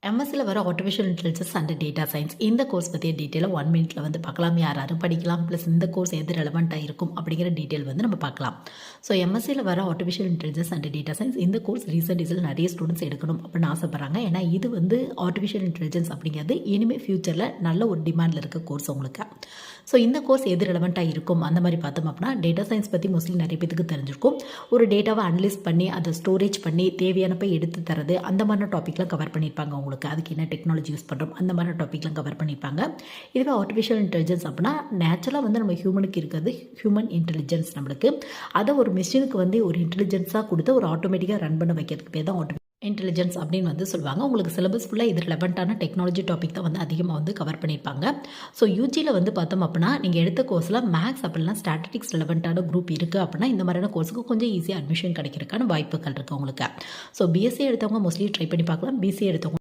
எம்எஸ்சியில் வர artificial intelligence and data science இந்த course பற்றிய டீட்டெயிலாக 1 மினிட்ல வந்து பார்க்கலாம். யார் யாரும் படிக்கலாம், ப்ளஸ் இந்த கோர்ஸ் எது ரெலவெண்ட்டாக இருக்கும் அப்படிங்கிற டீட்டெயில் வந்து நம்ம பார்க்கலாம். ஸோ எம்எஸ்சியில் வர artificial intelligence and data science இந்த கோர்ஸ் ரீசெண்ட் டேஸில் நிறைய ஸ்டூடெண்ட்ஸ் எடுக்கணும் அப்படின்னு ஆசைப்பட்றாங்க. ஏன்னா இது வந்து ஆர்டிஃபிஷியல் இன்டெலிஜென்ஸ் அப்படிங்கிறது இனிமேல் ஃபியூச்சரில் நல்ல ஒரு டிமாண்டில் இருக்க கோர்ஸ் உங்களுக்கு. ஸோ இந்த கோர்ஸ் எது ரெலவெண்ட்டாக இருக்கும் அந்த மாதிரி பார்த்தோம் அப்படின்னா, டேட்டா சயின்ஸ் பற்றி மோஸ்ட்லி நிறைய பேருக்கு தெரிஞ்சிருக்கும். ஒரு டேட்டாவை அனலைஸ் பண்ணி அதை ஸ்டோரேஜ் பண்ணி தேவையானப்போ எடுத்து தரது அந்த மாதிரி டாப்பிக்லாம் கவர் பண்ணியிருப்பாங்க உங்களுக்கு. அதுக்கு என்ன டெக்னாலஜி யூஸ் பண்ணுறோம் அந்த மாதிரி டாப்பிக்லாம் கவர் பண்ணியிருப்பாங்க. இதுவே ஆர்டிஃபிஷியல் இன்டெலிஜென்ஸ் அப்படின்னா நேச்சுரலாக வந்து நம்ம ஹியூமனுக்கு இருக்கிறது ஹியூமன் இன்டெலிஜென்ஸ். நம்மளுக்கு அதை ஒரு மிஷினுக்கு வந்து ஒரு இன்டெலிஜென்ஸாக கொடுத்து ஒரு ஆட்டோமேட்டிக்காக ரன் பண்ண வைக்கிறதுக்கு பேர் தான் இன்டெலிஜென்ஸ் அப்படின்னு வந்து சொல்லுவாங்க. உங்களுக்கு சிலபஸ் ஃபுல்லாக இது ரெலவெண்ட்டான டெக்னாலஜி டாபிக் தான் வந்து அதிகமாக வந்து கவர் பண்ணியிருப்பாங்க. ஸோ யூஜியில் வந்து பார்த்தோம் அப்படின்னா, நீங்கள் எடுத்த கோர்ஸில் மேக்ஸ் அப்படின்னா ஸ்டாட்டிஸ்டிக்ஸ் ரெலவெண்ட்டான குரூப் இருக்குது அப்படின்னா இந்த மாதிரியான கோர்ஸுக்கு கொஞ்சம் ஈஸியாக அட்மிஷன் கிடைக்கிறதுக்கான வாய்ப்புகள் இருக்குது உங்களுக்கு. ஸோ பிஎஸ்சி எடுத்தவங்க மோஸ்ட்லி ட்ரை பண்ணி பார்க்கலாம். பிசிஏ எடுத்தவங்க